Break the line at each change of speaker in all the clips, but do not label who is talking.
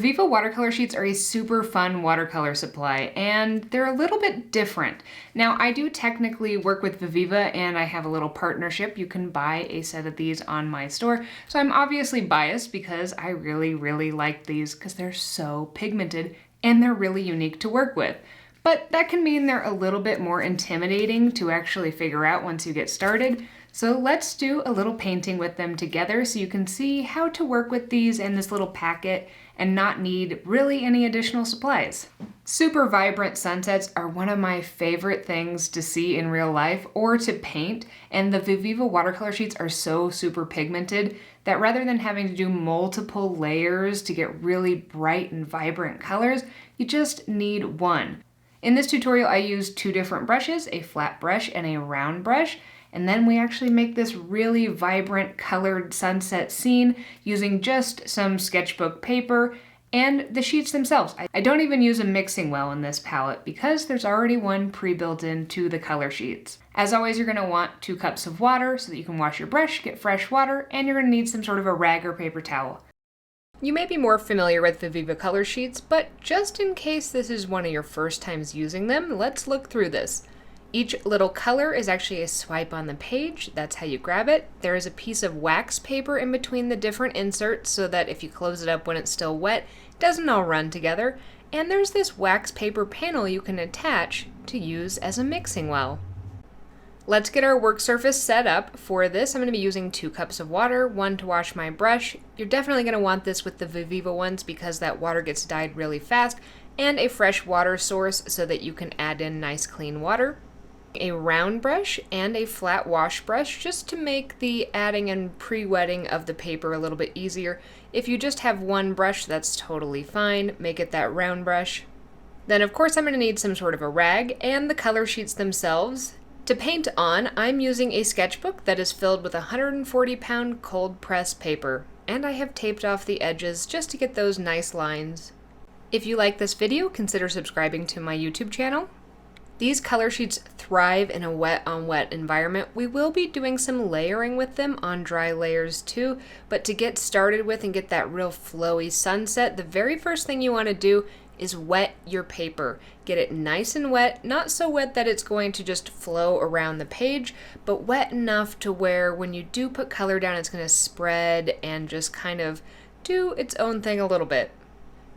Viviva watercolor sheets are a super fun watercolor supply, and they're a little bit different. Now, I do technically work with Viviva, and I have a little partnership. You can buy a set of these on my store, so I'm obviously biased because I really like these because they're so pigmented and they're really unique to work with. But that can mean they're a little bit more intimidating to actually figure out once you get started. So let's do a little painting with them together so you can see how to work with these in this little packet and not need really any additional supplies. Super vibrant sunsets are one of my favorite things to see in real life or to paint, and the Viviva watercolor sheets are so super pigmented that rather than having to do multiple layers to get really bright and vibrant colors, you just need one. In this tutorial, I used two different brushes, a flat brush and a round brush. And then we actually make this really vibrant colored sunset scene using just some sketchbook paper and the sheets themselves. I don't even use a mixing well in this palette because there's already one pre-built into the color sheets. As always, you're gonna want 2 cups of water so that you can wash your brush, get fresh water, and you're gonna need some sort of a rag or paper towel. You may be more familiar with the Viviva color sheets, but just in case this is one of your first times using them, let's look through this. Each little color is actually a swipe on the page. That's how you grab it. There is a piece of wax paper in between the different inserts so that if you close it up when it's still wet, it doesn't all run together. And there's this wax paper panel you can attach to use as a mixing well. Let's get our work surface set up. For this, I'm going to be using 2 cups of water, 1 to wash my brush. You're definitely going to want this with the Viviva ones because that water gets dyed really fast, and a fresh water source so that you can add in nice clean water. A round brush and a flat wash brush just to make the adding and pre-wetting of the paper a little bit easier. If you just have one brush, that's totally fine. Make it that round brush. Then of course I'm going to need some sort of a rag and the color sheets themselves. To paint on, I'm using a sketchbook that is filled with 140-pound cold press paper, and I have taped off the edges just to get those nice lines. If you like this video, consider subscribing to my YouTube channel. These color sheets thrive in a wet-on-wet environment. We will be doing some layering with them on dry layers too, but to get started with and get that real flowy sunset, the very first thing you want to do is wet your paper. Get it nice and wet, not so wet that it's going to just flow around the page, but wet enough to where when you do put color down, it's going to spread and just kind of do its own thing a little bit.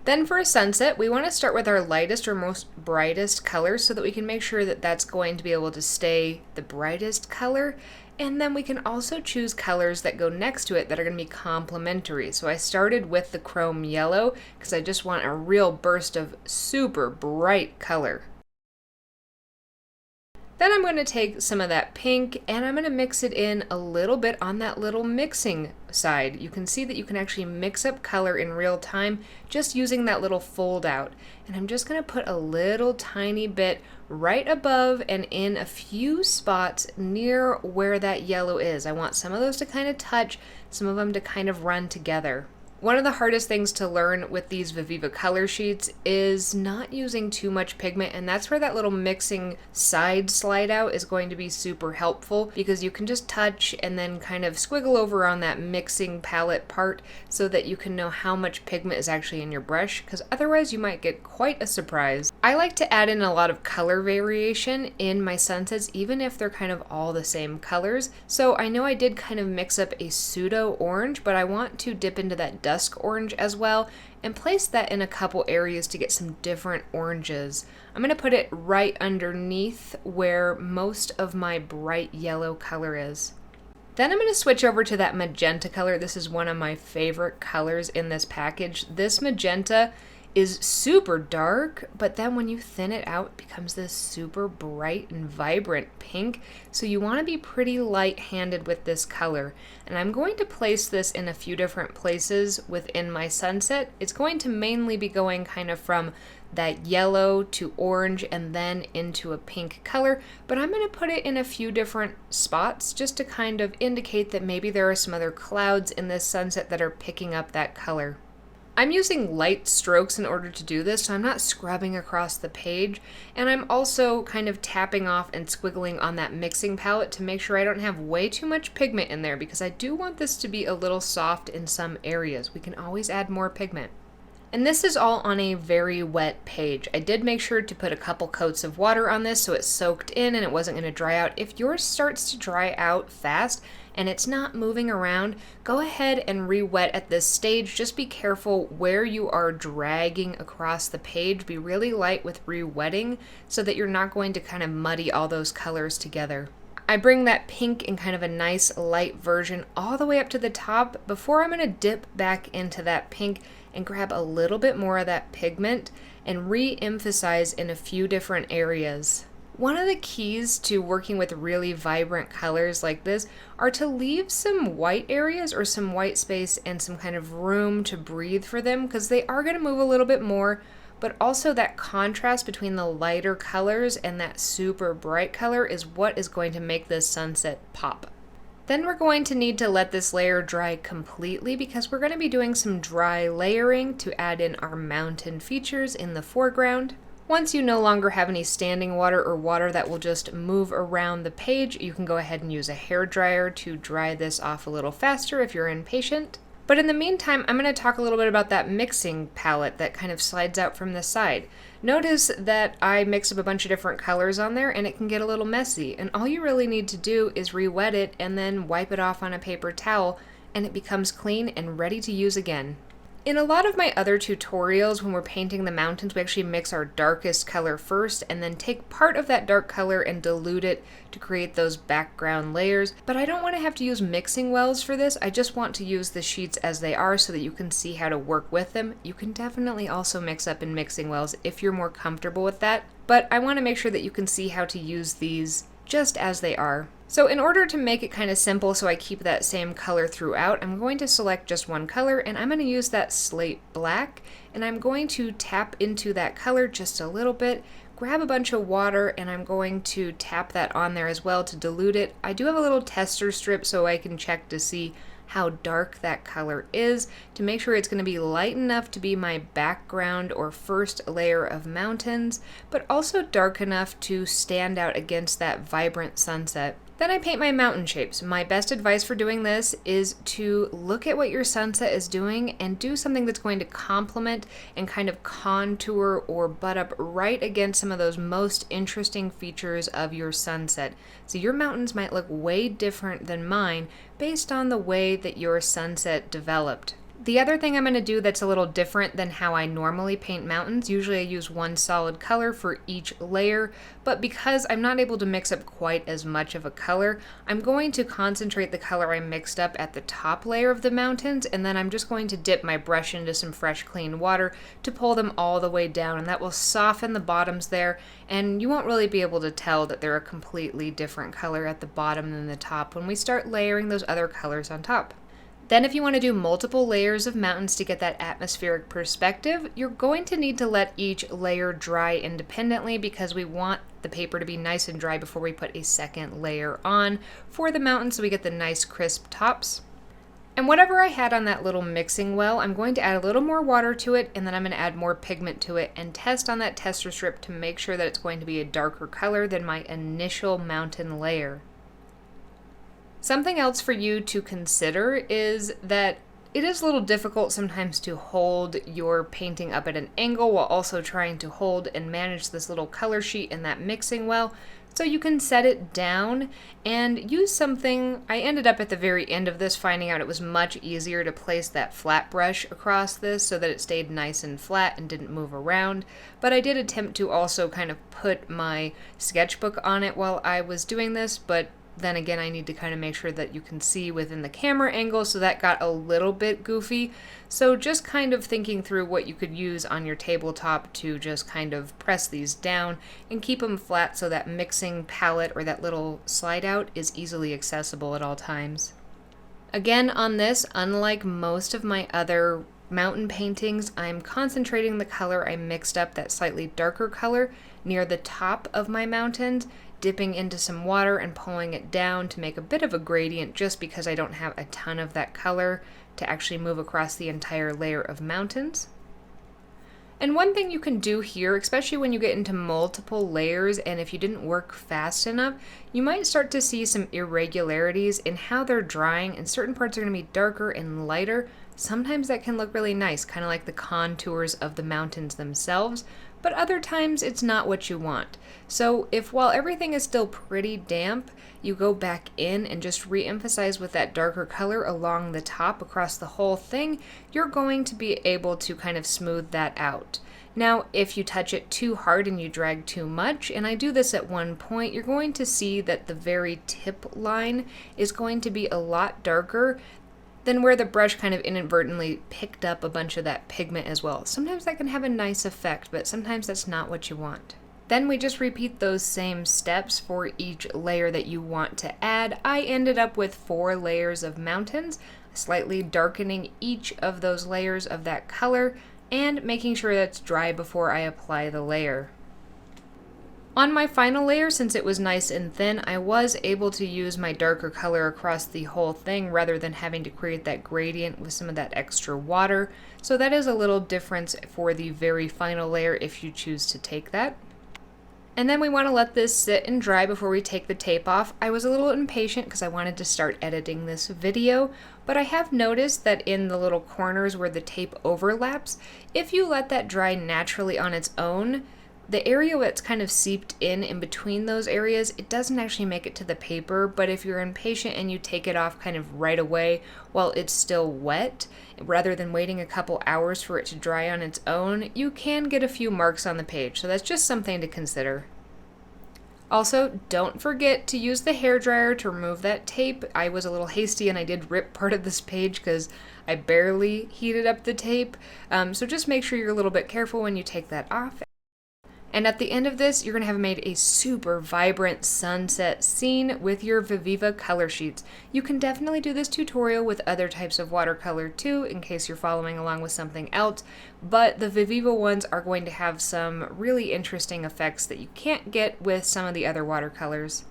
Then for a sunset, we want to start with our lightest or most brightest color so that we can make sure that that's going to be able to stay the brightest color. And then we can also choose colors that go next to it that are going to be complementary. So I started with the chrome yellow because I just want a real burst of super bright color. Then I'm going to take some of that pink and I'm going to mix it in a little bit on that little mixing side. You can see that you can actually mix up color in real time just using that little fold out. And I'm just going to put a little tiny bit right above and in a few spots near where that yellow is. I want some of those to kind of touch, some of them to kind of run together. One of the hardest things to learn with these Viviva color sheets is not using too much pigment, and that's where that little mixing side slide out is going to be super helpful because you can just touch and then kind of squiggle over on that mixing palette part so that you can know how much pigment is actually in your brush, because otherwise you might get quite a surprise. I like to add in a lot of color variation in my sunsets even if they're kind of all the same colors. So I know I did kind of mix up a pseudo orange, but I want to dip into that dusk orange as well and place that in a couple areas to get some different oranges. I'm going to put it right underneath where most of my bright yellow color is. Then I'm going to switch over to that magenta color. This is one of my favorite colors in this package. This magenta is super dark, but then when you thin it out, it becomes this super bright and vibrant pink. So you want to be pretty light-handed with this color. And I'm going to place this in a few different places within my sunset. It's going to mainly be going kind of from that yellow to orange and then into a pink color, but I'm going to put it in a few different spots just to kind of indicate that maybe there are some other clouds in this sunset that are picking up that color. I'm using light strokes in order to do this, so I'm not scrubbing across the page, and I'm also kind of tapping off and squiggling on that mixing palette to make sure I don't have way too much pigment in there because I do want this to be a little soft in some areas. We can always add more pigment. And this is all on a very wet page. I did make sure to put a couple coats of water on this so it soaked in and it wasn't going to dry out. If yours starts to dry out fast and it's not moving around, go ahead and re-wet at this stage. Just be careful where you are dragging across the page. Be really light with re-wetting so that you're not going to kind of muddy all those colors together. I bring that pink in kind of a nice light version all the way up to the top before I'm going to dip back into that pink and grab a little bit more of that pigment and re-emphasize in a few different areas. One of the keys to working with really vibrant colors like this are to leave some white areas or some white space and some kind of room to breathe for them, because they are going to move a little bit more, but also that contrast between the lighter colors and that super bright color is what is going to make this sunset pop. Then we're going to need to let this layer dry completely because we're going to be doing some dry layering to add in our mountain features in the foreground. Once you no longer have any standing water or water that will just move around the page, you can go ahead and use a hairdryer to dry this off a little faster if you're impatient. But in the meantime, I'm going to talk a little bit about that mixing palette that kind of slides out from the side. Notice that I mixed up a bunch of different colors on there and it can get a little messy. And all you really need to do is re-wet it and then wipe it off on a paper towel and it becomes clean and ready to use again. In a lot of my other tutorials, when we're painting the mountains, we actually mix our darkest color first and then take part of that dark color and dilute it to create those background layers. But I don't want to have to use mixing wells for this. I just want to use the sheets as they are so that you can see how to work with them. You can definitely also mix up in mixing wells if you're more comfortable with that. But I want to make sure that you can see how to use these just as they are. So in order to make it kind of simple so I keep that same color throughout, I'm going to select just one color and I'm going to use that slate black, and I'm going to tap into that color just a little bit, grab a bunch of water, and I'm going to tap that on there as well to dilute it. I do have a little tester strip so I can check to see how dark that color is to make sure it's going to be light enough to be my background or first layer of mountains, but also dark enough to stand out against that vibrant sunset. Then I paint my mountain shapes. My best advice for doing this is to look at what your sunset is doing and do something that's going to complement and kind of contour or butt up right against some of those most interesting features of your sunset. So your mountains might look way different than mine based on the way that your sunset developed. The other thing I'm going to do that's a little different than how I normally paint mountains, usually I use one solid color for each layer, but because I'm not able to mix up quite as much of a color, I'm going to concentrate the color I mixed up at the top layer of the mountains, and then I'm just going to dip my brush into some fresh clean water to pull them all the way down, and that will soften the bottoms there, and you won't really be able to tell that they're a completely different color at the bottom than the top when we start layering those other colors on top. Then if you want to do multiple layers of mountains to get that atmospheric perspective, you're going to need to let each layer dry independently because we want the paper to be nice and dry before we put a second layer on for the mountain so we get the nice crisp tops. And whatever I had on that little mixing well, I'm going to add a little more water to it, and then I'm going to add more pigment to it and test on that tester strip to make sure that it's going to be a darker color than my initial mountain layer. Something else for you to consider is that it is a little difficult sometimes to hold your painting up at an angle while also trying to hold and manage this little color sheet and that mixing well. So you can set it down and use something. I ended up at the very end of this finding out it was much easier to place that flat brush across this so that it stayed nice and flat and didn't move around. But I did attempt to also kind of put my sketchbook on it while I was doing this, but then again, I need to kind of make sure that you can see within the camera angle, so that got a little bit goofy. So just kind of thinking through what you could use on your tabletop to just kind of press these down and keep them flat so that mixing palette or that little slide out is easily accessible at all times. Again, on this, unlike most of my other mountain paintings, I'm concentrating the color I mixed up, that slightly darker color, near the top of my mountains, dipping into some water and pulling it down to make a bit of a gradient just because I don't have a ton of that color to actually move across the entire layer of mountains. And one thing you can do here, especially when you get into multiple layers and if you didn't work fast enough, you might start to see some irregularities in how they're drying, and certain parts are going to be darker and lighter. sometimes that can look really nice, kind of like the contours of the mountains themselves, but other times it's not what you want. So if while everything is still pretty damp, you go back in and just re-emphasize with that darker color along the top across the whole thing, you're going to be able to kind of smooth that out. Now, if you touch it too hard and you drag too much, and I do this at one point, you're going to see that the very tip line is going to be a lot darker than where the brush kind of inadvertently picked up a bunch of that pigment as well. Sometimes that can have a nice effect, but sometimes that's not what you want. Then we just repeat those same steps for each layer that you want to add. I ended up with 4 layers of mountains, slightly darkening each of those layers of that color, and making sure that's dry before I apply the layer. On my final layer, since it was nice and thin, I was able to use my darker color across the whole thing rather than having to create that gradient with some of that extra water. So that is a little difference for the very final layer if you choose to take that. And then we want to let this sit and dry before we take the tape off. I was a little impatient because I wanted to start editing this video, but I have noticed that in the little corners where the tape overlaps, if you let that dry naturally on its own, the area that's kind of seeped in between those areas, it doesn't actually make it to the paper, but if you're impatient and you take it off kind of right away while it's still wet, rather than waiting a couple hours for it to dry on its own, you can get a few marks on the page, so that's just something to consider. Also, don't forget to use the hairdryer to remove that tape. I was a little hasty and I did rip part of this page because I barely heated up the tape, so just make sure you're a little bit careful when you take that off. And at the end of this, you're going to have made a super vibrant sunset scene with your Viviva color sheets. You can definitely do this tutorial with other types of watercolor too, in case you're following along with something else, but the Viviva ones are going to have some really interesting effects that you can't get with some of the other watercolors.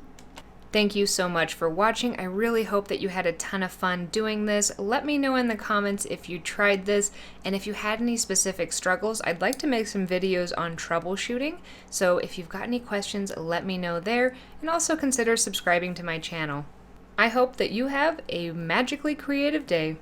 Thank you so much for watching. I really hope that you had a ton of fun doing this. Let me know in the comments if you tried this, and if you had any specific struggles. I'd like to make some videos on troubleshooting, so if you've got any questions, let me know there, and also consider subscribing to my channel. I hope that you have a magically creative day.